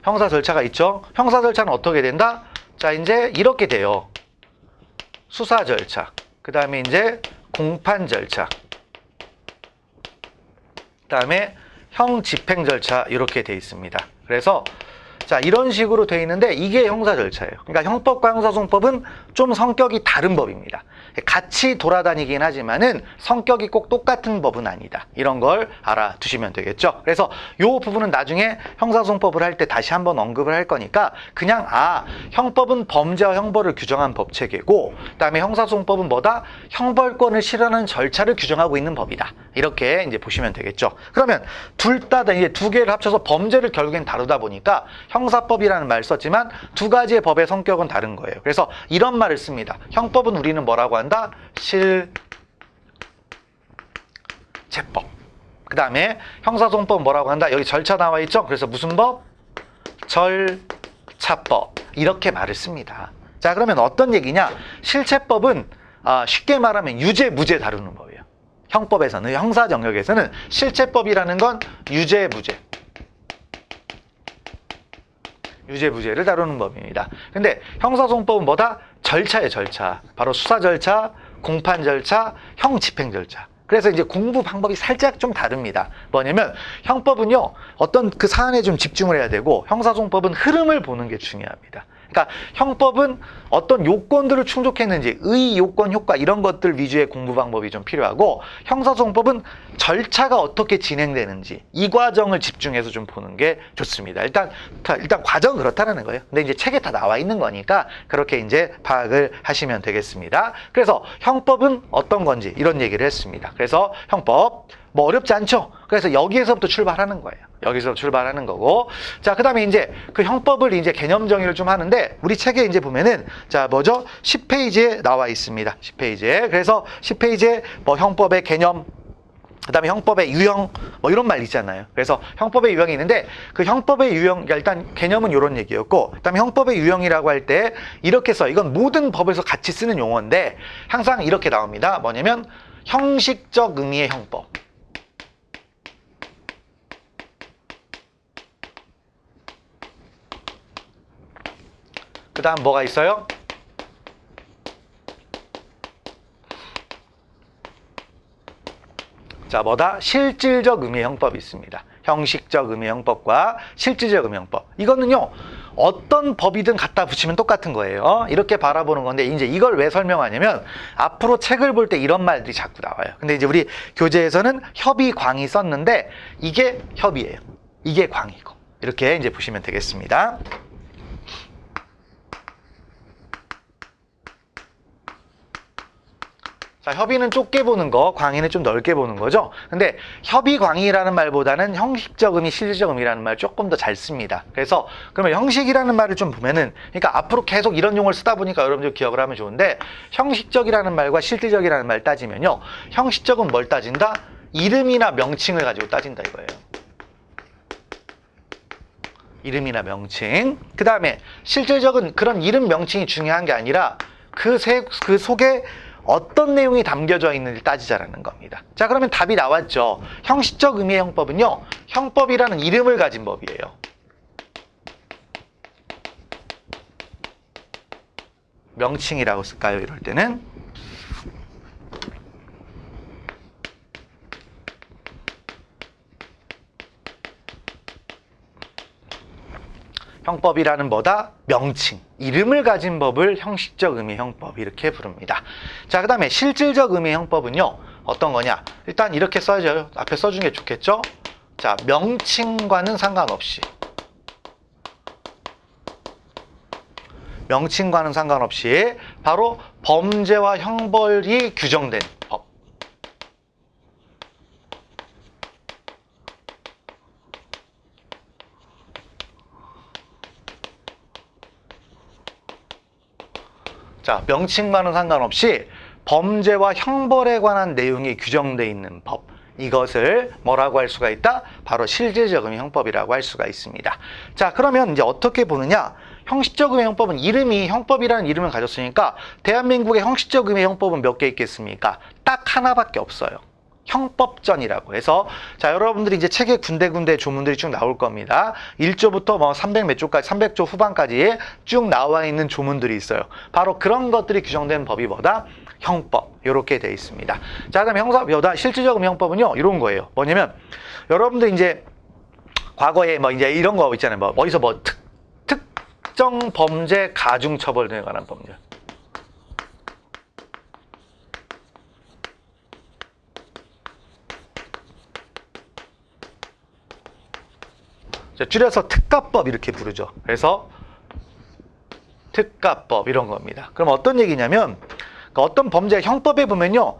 형사 절차가 있죠. 형사 절차는 어떻게 된다? 자, 이제 이렇게 돼요. 수사 절차, 그 다음에 이제 공판 절차, 그 다음에 형 집행 절차 이렇게 돼 있습니다. 그래서 자, 이런 식으로 돼 있는데 이게 형사 절차예요. 그러니까 형법과 형사소송법은 좀 성격이 다른 법입니다. 같이 돌아다니긴 하지만은 성격이 꼭 똑같은 법은 아니다. 이런 걸 알아두시면 되겠죠. 그래서 이 부분은 나중에 형사소송법을 할 때 다시 한번 언급을 할 거니까 그냥 형법은 범죄와 형벌을 규정한 법 체계고 그다음에 형사소송법은 뭐다? 형벌권을 실현하는 절차를 규정하고 있는 법이다. 이렇게 이제 보시면 되겠죠. 그러면 둘 다 이제 두 개를 합쳐서 범죄를 결국엔 다루다 보니까 형사법이라는 말 썼지만 두 가지의 법의 성격은 다른 거예요. 그래서 이런 말을 씁니다. 형법은 우리는 뭐라고 한다? 실체법. 그 다음에 형사소송법은 뭐라고 한다? 여기 절차 나와 있죠? 그래서 무슨 법? 절차법. 이렇게 말을 씁니다. 자, 그러면 어떤 얘기냐? 실체법은 쉽게 말하면 유죄, 무죄 다루는 법이에요. 형법에서는, 형사 영역에서는 실체법이라는 건 유죄, 무죄. 유죄, 무죄를 다루는 법입니다. 근데 형사소송법은 뭐다? 절차예요, 절차. 바로 수사 절차, 공판 절차, 형 집행 절차. 그래서 이제 공부 방법이 살짝 좀 다릅니다. 뭐냐면 형법은요, 어떤 그 사안에 좀 집중을 해야 되고 형사소송법은 흐름을 보는 게 중요합니다. 그러니까 형법은 어떤 요건들을 충족했는지 의, 요건, 효과 이런 것들 위주의 공부 방법이 좀 필요하고 형사소송법은 절차가 어떻게 진행되는지 이 과정을 집중해서 좀 보는 게 좋습니다. 일단 과정은 그렇다는 거예요. 근데 이제 책에 다 나와 있는 거니까 그렇게 이제 파악을 하시면 되겠습니다. 그래서 형법은 어떤 건지 이런 얘기를 했습니다. 그래서 형법 뭐 어렵지 않죠? 그래서 여기에서부터 출발하는 거예요. 여기서 출발하는 거고. 자, 그 다음에 이제 그 형법을 이제 개념 정의를 좀 하는데, 우리 책에 이제 보면은, 자, 뭐죠? 10페이지에 나와 있습니다. 10페이지에. 그래서 10페이지에 뭐 형법의 개념, 그 다음에 형법의 유형, 뭐 이런 말 있잖아요. 그래서 형법의 유형이 있는데, 그 형법의 유형, 일단 개념은 이런 얘기였고, 그 다음에 형법의 유형이라고 할 때, 이렇게 써. 이건 모든 법에서 같이 쓰는 용어인데, 항상 이렇게 나옵니다. 뭐냐면, 형식적 의미의 형법. 그 다음 뭐가 있어요? 자, 뭐다? 실질적 의미의 형법이 있습니다. 형식적 의미의 형법과 실질적 의미의 형법. 이거는요, 어떤 법이든 갖다 붙이면 똑같은 거예요. 이렇게 바라보는 건데, 이제 이걸 왜 설명하냐면, 앞으로 책을 볼 때 이런 말들이 자꾸 나와요. 근데 이제 우리 교재에서는 협의, 광이 썼는데, 이게 협의예요. 이게 광이고. 이렇게 이제 보시면 되겠습니다. 자, 협의는 좁게 보는 거, 광의는 좀 넓게 보는 거죠. 근데 협의 광의라는 말보다는 형식적 의미, 실질적 의미라는 말 조금 더 잘 씁니다. 그래서 그러면 형식이라는 말을 좀 보면은, 그러니까 앞으로 계속 이런 용어를 쓰다 보니까 여러분들 기억을 하면 좋은데, 형식적이라는 말과 실질적이라는 말 따지면요, 형식적은 뭘 따진다? 이름이나 명칭을 가지고 따진다 이거예요. 이름이나 명칭. 그 다음에 실질적은 그런 이름 명칭이 중요한 게 아니라 그 속에 어떤 내용이 담겨져 있는지 따지자라는 겁니다. 자, 그러면 답이 나왔죠. 형식적 의미의 형법은요, 형법이라는 이름을 가진 법이에요. 명칭이라고 쓸까요, 이럴 때는? 형법이라는 뭐다? 명칭, 이름을 가진 법을 형식적 의미의 형법 이렇게 부릅니다. 자, 그 다음에 실질적 의미의 형법은요, 어떤 거냐? 일단 이렇게 써줘요. 앞에 써준 게 좋겠죠? 자, 명칭과는 상관없이 바로 범죄와 형벌이 규정된 법. 자, 명칭과는 상관없이 범죄와 형벌에 관한 내용이 규정되어 있는 법. 이것을 뭐라고 할 수가 있다? 바로 실질적 의미 형법이라고 할 수가 있습니다. 자, 그러면 이제 어떻게 보느냐? 형식적 의미 형법은 이름이 형법이라는 이름을 가졌으니까 대한민국의 형식적 의미 형법은 몇 개 있겠습니까? 딱 하나밖에 없어요. 형법전이라고 해서, 자, 여러분들이 이제 책에 군데군데 조문들이 쭉 나올 겁니다. 1조부터 뭐 300 몇 조까지, 300조 후반까지 쭉 나와 있는 조문들이 있어요. 바로 그런 것들이 규정된 법이 뭐다? 형법. 이렇게 돼 있습니다. 자, 그다음에 실질적 형법은요, 이런 거예요. 뭐냐면, 여러분들 이제 과거에 뭐 이제 이런 거 있잖아요. 뭐 어디서 뭐 특정 범죄 가중 처벌 등에 관한 법률. 줄여서 특가법 이렇게 부르죠. 그래서 특가법 이런 겁니다. 그럼 어떤 얘기냐면, 어떤 범죄 형법에 보면요,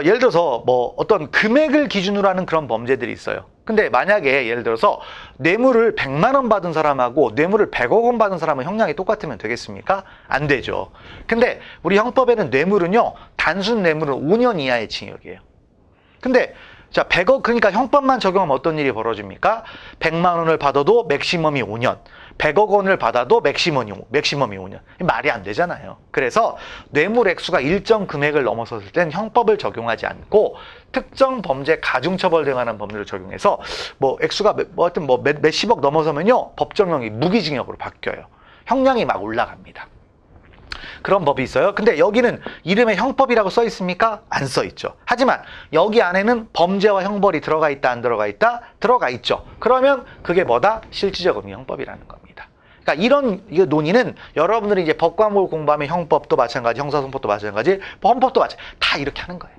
예를 들어서 뭐 어떤 금액을 기준으로 하는 그런 범죄들이 있어요. 근데 만약에 예를 들어서 뇌물을 100만 원 받은 사람하고 뇌물을 100억 원 받은 사람은 형량이 똑같으면 되겠습니까? 안 되죠. 근데 우리 형법에는 뇌물은요, 단순 뇌물은 5년 이하의 징역이에요. 근데 자, 100억, 그러니까 형법만 적용하면 어떤 일이 벌어집니까? 100만 원을 받아도 맥시멈이 5년, 100억 원을 받아도 맥시멈이 5년. 말이 안 되잖아요. 그래서 뇌물 액수가 일정 금액을 넘어섰을 땐 형법을 적용하지 않고 특정 범죄 가중처벌 등하는 법률을 적용해서 뭐 액수가 하여튼 뭐 몇십억 넘어서면요, 법정형이 무기징역으로 바뀌어요. 형량이 막 올라갑니다. 그런 법이 있어요. 근데 여기는 이름에 형법이라고 써 있습니까? 안 써 있죠. 하지만 여기 안에는 범죄와 형벌이 들어가 있다, 안 들어가 있다? 들어가 있죠. 그러면 그게 뭐다? 실질적 의미 형법이라는 겁니다. 그러니까 이런 논의는 여러분들이 이제 법 과목을 공부하면 형법도 마찬가지, 형사소송법도 마찬가지, 헌법도 마찬가지, 다 이렇게 하는 거예요.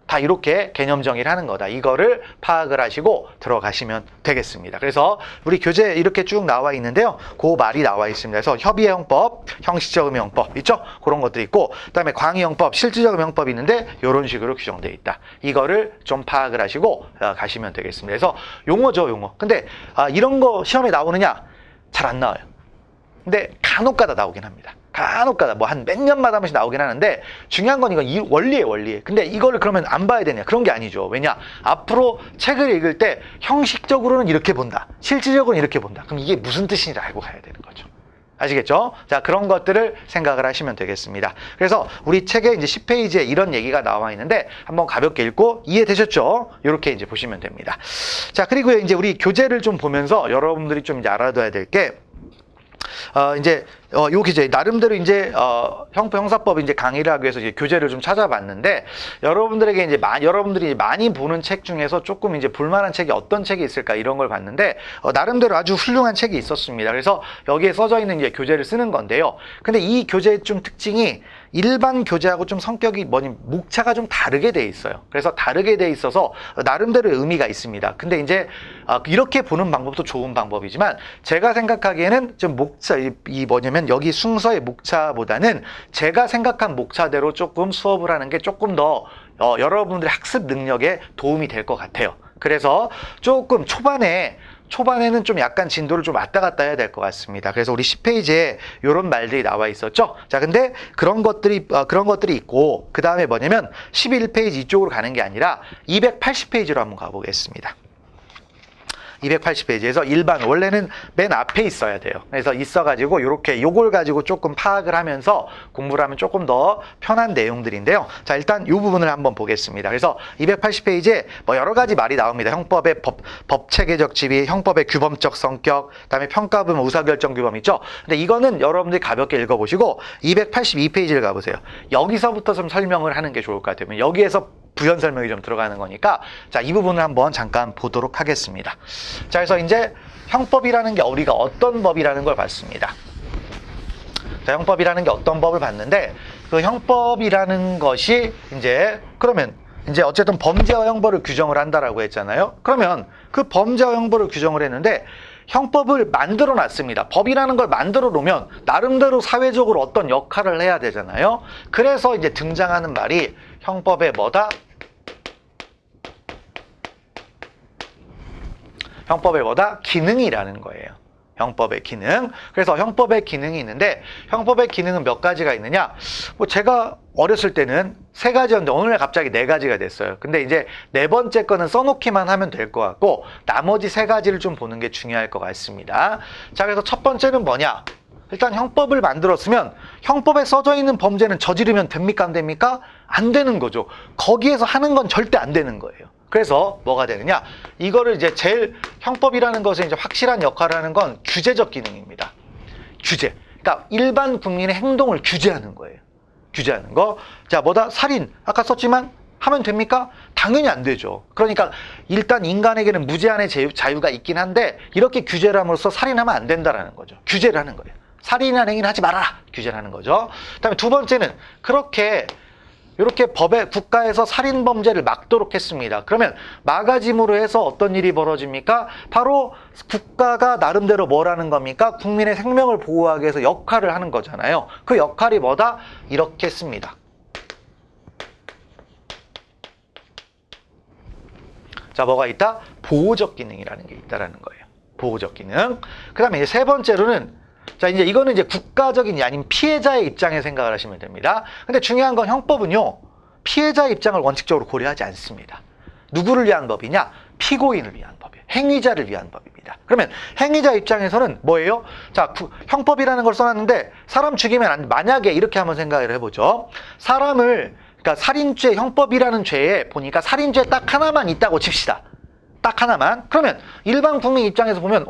다 이렇게 개념 정의를 하는 거다. 이거를 파악을 하시고 들어가시면 되겠습니다. 그래서 우리 교재 이렇게 쭉 나와 있는데요. 그 말이 나와 있습니다. 그래서 협의의 형법, 형식적 의미 형법 있죠? 그런 것도 있고, 그다음에 광의 형법, 실질적 의미 형법이 있는데 이런 식으로 규정되어 있다. 이거를 좀 파악을 하시고 가시면 되겠습니다. 그래서 용어죠, 용어. 근데 이런 거 시험에 나오느냐? 잘 안 나와요. 근데 간혹가다 나오긴 합니다. 간혹가다 뭐 한 몇 년마다 한 번씩 나오긴 하는데, 중요한 건 이건 이 원리에. 근데 이거를 그러면 안 봐야 되냐? 그런 게 아니죠. 왜냐? 앞으로 책을 읽을 때 형식적으로는 이렇게 본다, 실질적으로는 이렇게 본다. 그럼 이게 무슨 뜻인지 알고 가야 되는 거죠. 아시겠죠? 자, 그런 것들을 생각을 하시면 되겠습니다. 그래서 우리 책에 이제 10페이지에 이런 얘기가 나와 있는데 한번 가볍게 읽고 이해되셨죠? 이렇게 이제 보시면 됩니다. 자, 그리고 이제 우리 교재를 좀 보면서 여러분들이 좀 이제 알아둬야 될 게, 요 교재 나름대로 이제 형사법 이제 강의를 하기 위해서 이제 교재를 좀 찾아봤는데, 여러분들에게 이제 여러분들이 많이 보는 책 중에서 조금 이제 볼만한 책이 어떤 책이 있을까, 이런 걸 봤는데 나름대로 아주 훌륭한 책이 있었습니다. 그래서 여기에 써져 있는 이제 교재를 쓰는 건데요. 근데 이 교재의 좀 특징이 일반 교재하고 좀 성격이 목차가 좀 다르게 돼 있어요. 그래서 다르게 돼 있어서 나름대로 의미가 있습니다. 근데 이제 이렇게 보는 방법도 좋은 방법이지만, 제가 생각하기에는 좀 목차, 뭐냐면 여기 순서의 목차보다는 제가 생각한 목차대로 조금 수업을 하는 게 조금 더 여러분들의 학습 능력에 도움이 될 것 같아요. 그래서 조금 초반에는 좀 약간 진도를 좀 왔다 갔다 해야 될 것 같습니다. 그래서 우리 10페이지에 이런 말들이 나와 있었죠. 자, 근데 그런 것들이 있고, 그 다음에 뭐냐면 11페이지 이쪽으로 가는 게 아니라 280페이지로 한번 가보겠습니다. 280페이지에서 일반, 원래는 맨 앞에 있어야 돼요. 그래서 있어가지고 요걸 가지고 조금 파악을 하면서 공부를 하면 조금 더 편한 내용들인데요. 자, 일단 이 부분을 한번 보겠습니다. 그래서 280페이지에 뭐 여러 가지 말이 나옵니다. 형법의 법체계적 지위, 형법의 규범적 성격, 그다음에 평가부분, 의사결정 규범 있죠. 근데 이거는 여러분들이 가볍게 읽어보시고 282페이지를 가보세요. 여기서부터 좀 설명을 하는 게 좋을 것 같아요. 여기에서 부연 설명이 좀 들어가는 거니까, 자, 이 부분을 한번 잠깐 보도록 하겠습니다. 자, 그래서 이제 형법이라는 게 우리가 어떤 법이라는 걸 봤습니다. 자, 형법이라는 게 어떤 법을 봤는데, 그 형법이라는 것이 그러면 어쨌든 범죄와 형벌을 규정을 한다라고 했잖아요. 그러면 그 범죄와 형벌을 규정을 했는데 형법을 만들어 놨습니다. 법이라는 걸 만들어 놓으면 나름대로 사회적으로 어떤 역할을 해야 되잖아요. 그래서 이제 등장하는 말이 형법의 뭐다? 형법의 뭐다? 기능이라는 거예요. 형법의 기능. 그래서 형법의 기능이 있는데, 형법의 기능은 몇 가지가 있느냐? 뭐 제가 어렸을 때는 3가지였는데 오늘 갑자기 4가지가 됐어요. 근데 이제 4번째 거는 써놓기만 하면 될 것 같고, 나머지 3가지를 좀 보는 게 중요할 것 같습니다. 자, 그래서 첫 번째는 뭐냐? 일단 형법을 만들었으면 형법에 써져 있는 범죄는 저지르면 됩니까? 안 됩니까? 안 되는 거죠. 거기에서 하는 건 절대 안 되는 거예요. 그래서 뭐가 되느냐? 이거를 이제 제일 형법이라는 것에 이제 확실한 역할을 하는 건 규제적 기능입니다. 규제. 그러니까 일반 국민의 행동을 규제하는 거예요. 규제하는 거. 자, 뭐다? 살인. 아까 썼지만 하면 됩니까? 당연히 안 되죠. 그러니까 일단 인간에게는 무제한의 자유가 있긴 한데 이렇게 규제를 함으로써 살인하면 안 된다라는 거죠. 규제를 하는 거예요. 살인이라는 행위는 하지 말아라. 규제를 하는 거죠. 그다음에 두 번째는 이렇게 법에 국가에서 살인 범죄를 막도록 했습니다. 그러면 막아짐으로 해서 어떤 일이 벌어집니까? 바로 국가가 나름대로 뭐라는 겁니까? 국민의 생명을 보호하기 위해서 역할을 하는 거잖아요. 그 역할이 뭐다? 이렇게 씁니다. 자, 뭐가 있다? 보호적 기능이라는 게 있다라는 거예요. 보호적 기능. 그 다음에 이제 세 번째로는, 자, 이제 이거는 이제 국가적인, 아니면 피해자의 입장에 생각을 하시면 됩니다. 근데 중요한 건 형법은요, 피해자의 입장을 원칙적으로 고려하지 않습니다. 누구를 위한 법이냐? 피고인을 위한 법이에요. 행위자를 위한 법입니다. 그러면 행위자 입장에서는 뭐예요? 자, 형법이라는 걸 써놨는데 사람 죽이면 안 돼. 만약에 이렇게 한번 생각을 해보죠. 그러니까 살인죄, 형법이라는 죄에 보니까 살인죄 딱 하나만 있다고 칩시다. 딱 하나만. 그러면 일반 국민 입장에서 보면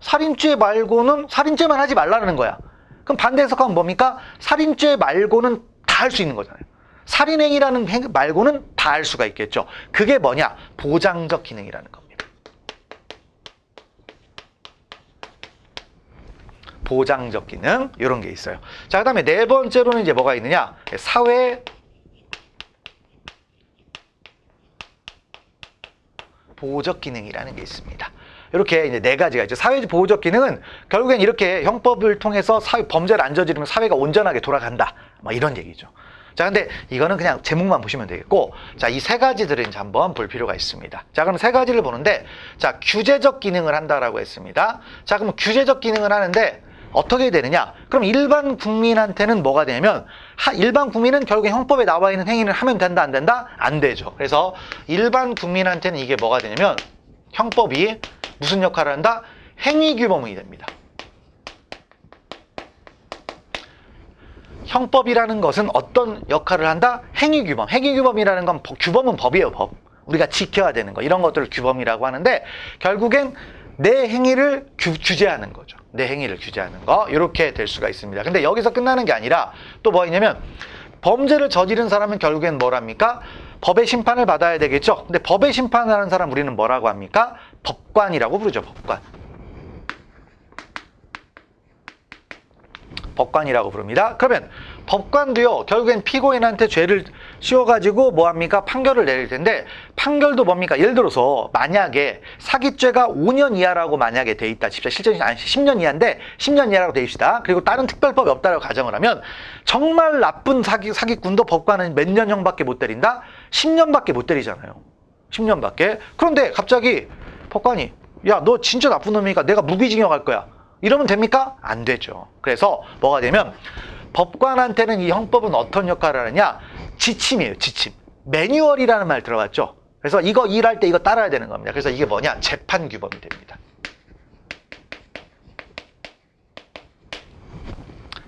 살인죄 말고는 살인죄만 하지 말라는 거야. 그럼 반대 해석하면 뭡니까? 살인죄 말고는 다 할 수 있는 거잖아요. 살인행위라는 말고는 다 할 수가 있겠죠. 그게 뭐냐? 보장적 기능이라는 겁니다. 보장적 기능, 이런 게 있어요. 자, 그 다음에 네 번째로는 이제 뭐가 있느냐? 사회 보호적 기능이라는 게 있습니다. 이렇게 이제 네 가지가 있죠. 사회 보호적 기능은 결국엔 이렇게 형법을 통해서 범죄를 안 저지르면 사회가 온전하게 돌아간다. 뭐 이런 얘기죠. 자, 근데 이거는 그냥 제목만 보시면 되겠고, 자, 이 세 가지들을 이제 한번 볼 필요가 있습니다. 자, 그럼 세 가지를 보는데, 자, 규제적 기능을 한다라고 했습니다. 자, 그럼 규제적 기능을 하는데 어떻게 되느냐? 그럼 일반 국민한테는 뭐가 되냐면, 일반 국민은 결국에 형법에 나와 있는 행위를 하면 된다, 안 된다? 안 되죠. 그래서 일반 국민한테는 이게 뭐가 되냐면, 형법이 무슨 역할을 한다? 행위규범이 됩니다. 형법이라는 것은 어떤 역할을 한다? 행위규범. 행위규범이라는 건 규범은 법이에요, 법. 우리가 지켜야 되는 거. 이런 것들을 규범이라고 하는데 결국엔 내 행위를 규제하는 거죠. 내 행위를 규제하는 거. 이렇게 될 수가 있습니다. 근데 여기서 끝나는 게 아니라 또 뭐 있냐면 범죄를 저지른 사람은 결국엔 뭐랍니까? 법의 심판을 받아야 되겠죠. 근데 법의 심판을 하는 사람 우리는 뭐라고 합니까? 법관이라고 부르죠. 법관. 법관이라고 부릅니다. 그러면 법관도요, 결국엔 피고인한테 죄를 씌워가지고 뭐합니까? 판결을 내릴 텐데, 판결도 뭡니까? 예를 들어서 만약에 사기죄가 5년 이하라고 만약에 돼 있다 칩시다. 실제 10년 이하인데 10년 이하라고 돼 있습니다. 그리고 다른 특별법이 없다라고 가정을 하면 정말 나쁜 사기꾼도 법관은 몇 년형밖에 못 때린다? 10년밖에 못 때리잖아요. 10년밖에. 그런데 갑자기 법관이, 야, 너 진짜 나쁜 놈이니까 내가 무기징역 할 거야. 이러면 됩니까? 안 되죠. 그래서 뭐가 되면 법관한테는 이 형법은 어떤 역할을 하느냐? 지침이에요, 지침. 매뉴얼이라는 말 들어봤죠? 그래서 이거 일할 때 이거 따라야 되는 겁니다. 그래서 이게 뭐냐? 재판규범이 됩니다.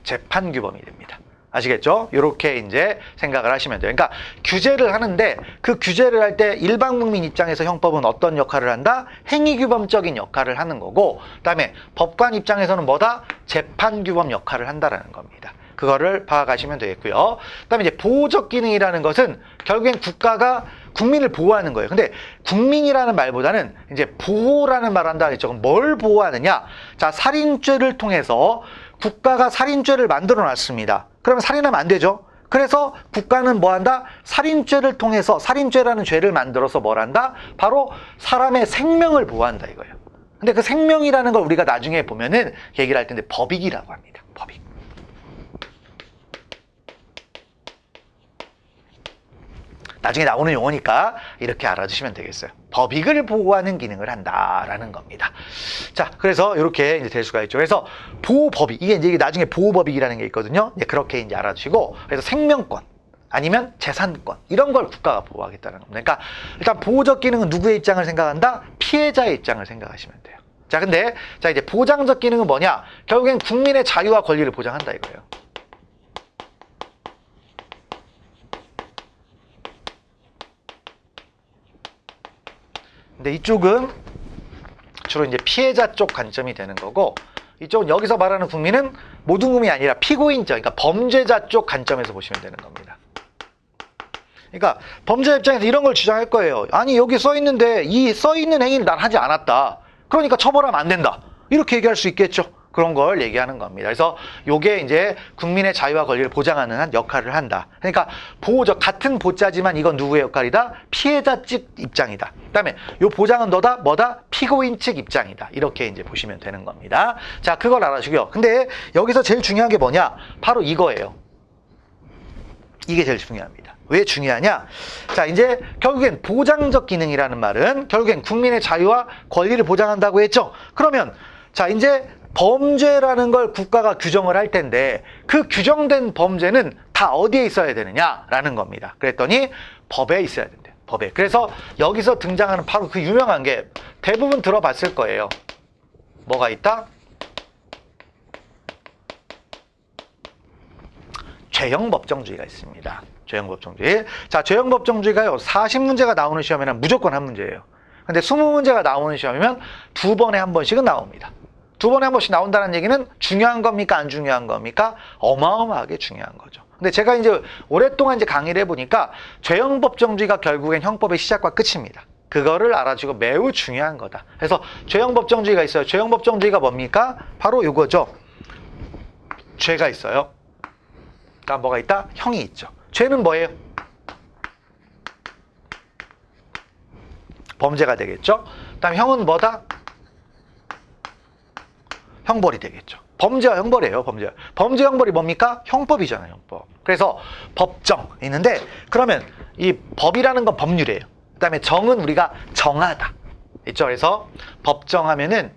재판규범이 됩니다. 아시겠죠? 이렇게 이제 생각을 하시면 돼요. 그러니까 규제를 하는데 그 규제를 할 때 일반 국민 입장에서 형법은 어떤 역할을 한다? 행위규범적인 역할을 하는 거고, 그다음에 법관 입장에서는 뭐다? 재판규범 역할을 한다라는 겁니다. 그거를 파악하시면 되겠고요. 그다음에 이제 보호적 기능이라는 것은 결국엔 국가가 국민을 보호하는 거예요. 근데 국민이라는 말보다는 이제 보호라는 말을 한다 했죠. 그럼 뭘 보호하느냐? 자, 살인죄를 통해서 국가가 살인죄를 만들어 놨습니다. 그러면 살인하면 안 되죠. 그래서 국가는 뭐 한다? 살인죄를 통해서 살인죄라는 죄를 만들어서 뭘 한다? 바로 사람의 생명을 보호한다 이거예요. 근데 그 생명이라는 걸 우리가 나중에 보면은 얘기를 할 텐데 법익이라고 합니다. 법익. 나중에 나오는 용어니까 이렇게 알아두시면 되겠어요. 법익을 보호하는 기능을 한다라는 겁니다. 자, 그래서 이렇게 이제 될 수가 있죠. 그래서 보호법익, 이게 나중에 보호법익이라는 게 있거든요. 이제 그렇게 이제 알아두시고, 그래서 생명권 아니면 재산권 이런 걸 국가가 보호하겠다는 겁니다. 그러니까 일단 보호적 기능은 누구의 입장을 생각한다? 피해자의 입장을 생각하시면 돼요. 자, 근데 자 이제 보장적 기능은 뭐냐? 결국엔 국민의 자유와 권리를 보장한다 이거예요. 근데 이쪽은 주로 이제 피해자 쪽 관점이 되는 거고, 이쪽은 여기서 말하는 국민은 모든 국민이 아니라 피고인적, 그러니까 범죄자 쪽 관점에서 보시면 되는 겁니다. 그러니까 범죄자 입장에서 이런 걸 주장할 거예요. 아니 여기 써 있는데 이 써 있는 행위를 난 하지 않았다. 그러니까 처벌하면 안 된다. 이렇게 얘기할 수 있겠죠. 그런 걸 얘기하는 겁니다. 그래서 요게 이제 국민의 자유와 권리를 보장하는 한 역할을 한다. 그러니까 보호적 같은 보자지만 이건 누구의 역할이다? 피해자 측 입장이다. 그다음에 요 보장은 뭐다? 피고인 측 입장이다. 이렇게 이제 보시면 되는 겁니다. 자, 그걸 알아주고요. 근데 여기서 제일 중요한 게 뭐냐? 바로 이거예요. 이게 제일 중요합니다. 왜 중요하냐? 자, 이제 결국엔 보장적 기능이라는 말은 결국엔 국민의 자유와 권리를 보장한다고 했죠. 그러면 자, 이제 범죄라는 걸 국가가 규정을 할 텐데 그 규정된 범죄는 다 어디에 있어야 되느냐라는 겁니다. 그랬더니 법에 있어야 된대요. 법에. 그래서 여기서 등장하는 바로 그 유명한 게 대부분 들어봤을 거예요. 뭐가 있다? 죄형법정주의가 있습니다. 죄형법정주의. 자, 죄형법정주의가요, 40문제가 나오는 시험에는 무조건 한 문제예요. 근데 20문제가 나오는 시험이면 2번에 한 번씩은 나옵니다. 2번에 한 번씩 나온다는 얘기는 중요한 겁니까? 안 중요한 겁니까? 어마어마하게 중요한 거죠. 근데 제가 이제 오랫동안 이제 강의를 해보니까 죄형법정주의가 결국엔 형법의 시작과 끝입니다. 그거를 알아주고 매우 중요한 거다. 그래서 죄형법정주의가 있어요. 죄형법정주의가 뭡니까? 바로 이거죠. 죄가 있어요. 그러니까 뭐가 있다? 형이 있죠. 죄는 뭐예요? 범죄가 되겠죠. 그다음 형은 뭐다? 형벌이 되겠죠. 범죄와 형벌이에요. 범죄 형벌이 뭡니까? 형법이잖아요. 형법. 그래서 법정 있는데, 그러면 이 법이라는 건 법률이에요. 그다음에 정은 우리가 정하다 있죠. 그래서 법정하면은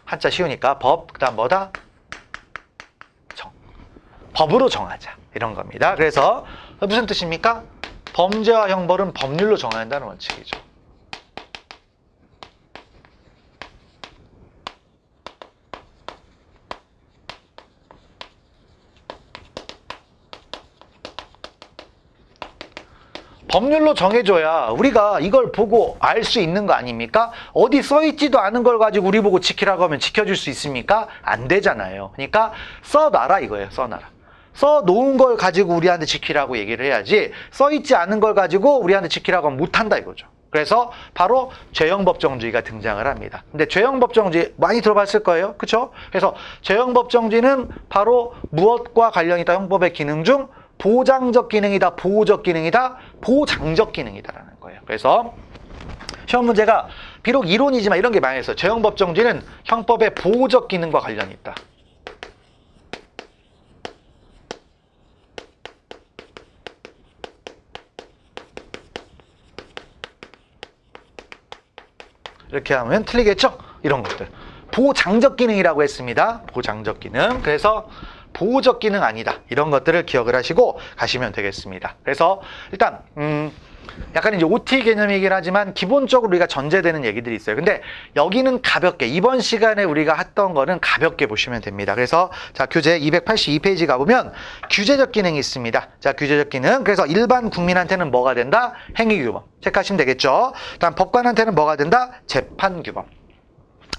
한자 쉬우니까 법, 그다음 뭐다? 정. 법으로 정하자 이런 겁니다. 그래서 무슨 뜻입니까? 범죄와 형벌은 법률로 정해야 한다는 원칙이죠. 법률로 정해줘야 우리가 이걸 보고 알 수 있는 거 아닙니까? 어디 써있지도 않은 걸 가지고 우리 보고 지키라고 하면 지켜줄 수 있습니까? 안 되잖아요. 그러니까 써놔라 이거예요. 써놔라. 써놓은 걸 가지고 우리한테 지키라고 얘기를 해야지, 써있지 않은 걸 가지고 우리한테 지키라고 하면 못한다 이거죠. 그래서 바로 죄형법정주의가 등장을 합니다. 근데 죄형법정주의 많이 들어봤을 거예요. 그렇죠? 그래서 죄형법정주의는 바로 무엇과 관련이 있다? 형법의 기능 중 보장적 기능이다, 보호적 기능이다, 보장적 기능이다라는 거예요. 그래서 시험 문제가 비록 이론이지만 이런 게 많이 있어요. 죄형법정주의는 형법의 보호적 기능과 관련이 있다. 이렇게 하면 틀리겠죠? 이런 것들. 보장적 기능이라고 했습니다. 보장적 기능. 그래서 보호적 기능 아니다. 이런 것들을 기억을 하시고 가시면 되겠습니다. 그래서 일단 약간 이제 OT 개념이긴 하지만 기본적으로 우리가 전제되는 얘기들이 있어요. 근데 여기는 가볍게, 이번 시간에 우리가 했던 거는 가볍게 보시면 됩니다. 그래서 자, 교재 282페이지 가보면 규제적 기능이 있습니다. 자, 규제적 기능. 그래서 일반 국민한테는 뭐가 된다? 행위규범. 체크하시면 되겠죠. 다음 법관한테는 뭐가 된다? 재판규범.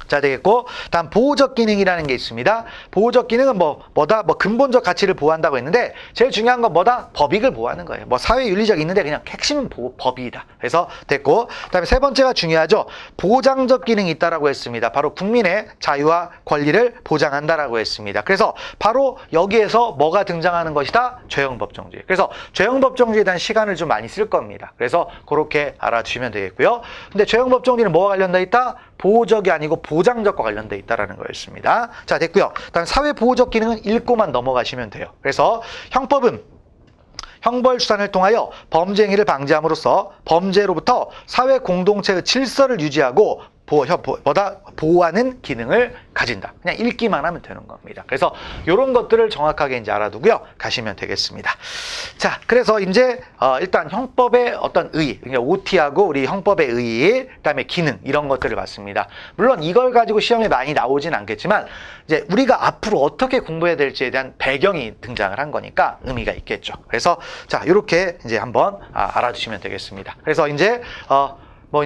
자, 되겠고, 다음 보호적 기능이라는 게 있습니다. 보호적 기능은 뭐다? 근본적 가치를 보호한다고 했는데 제일 중요한 건 뭐다? 법익을 보호하는 거예요. 사회 윤리적 있는데 그냥 핵심은 법이다. 그래서 됐고, 그다음에 세 번째가 중요하죠. 보장적 기능이 있다라고 했습니다. 바로 국민의 자유와 권리를 보장한다라고 했습니다. 그래서 바로 여기에서 뭐가 등장하는 것이다? 죄형법정주의. 그래서 죄형법정주의에 대한 시간을 좀 많이 쓸 겁니다. 그래서 그렇게 알아주시면 되겠고요. 근데 죄형법정주의는 뭐와 관련돼 있다? 보호적이 아니고 보장적과 관련돼 있다는 거였습니다. 자, 됐고요. 다음 사회보호적 기능은 읽고만 넘어가시면 돼요. 그래서 형법은 형벌 수단을 통하여 범죄 행위를 방지함으로써 범죄로부터 사회 공동체의 질서를 유지하고 보호하는 기능을 가진다. 그냥 읽기만 하면 되는 겁니다. 그래서 이런 것들을 정확하게 이제 알아두고요. 가시면 되겠습니다. 자, 그래서 이제 일단 형법의 어떤 의의, 그러니까 OT하고 우리 형법의 의의, 그다음에 기능 이런 것들을 봤습니다. 물론 이걸 가지고 시험에 많이 나오진 않겠지만 이제 우리가 앞으로 어떻게 공부해야 될지에 대한 배경이 등장을 한 거니까 의미가 있겠죠. 그래서 자, 이렇게 이제 한번 알아두시면 되겠습니다. 그래서 이제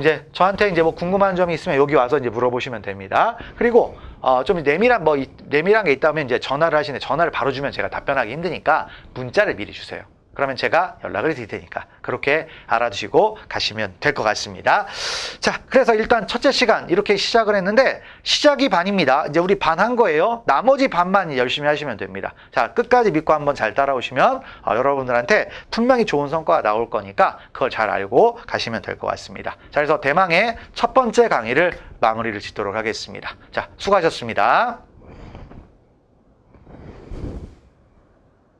이제 저한테 이제 뭐 궁금한 점이 있으면 여기 와서 이제 물어보시면 됩니다. 그리고 좀 내밀한 게 있다면 이제 전화를 하시는데 전화를 바로 주면 제가 답변하기 힘드니까 문자를 미리 주세요. 그러면 제가 연락을 드릴 테니까 그렇게 알아두시고 가시면 될 것 같습니다. 자, 그래서 일단 첫째 시간 이렇게 시작을 했는데 시작이 반입니다. 이제 우리 반 한 거예요. 나머지 반만 열심히 하시면 됩니다. 자, 끝까지 믿고 한번 잘 따라오시면 여러분들한테 분명히 좋은 성과가 나올 거니까 그걸 잘 알고 가시면 될 것 같습니다. 자, 그래서 대망의 첫 번째 강의를 마무리를 짓도록 하겠습니다. 자, 수고하셨습니다.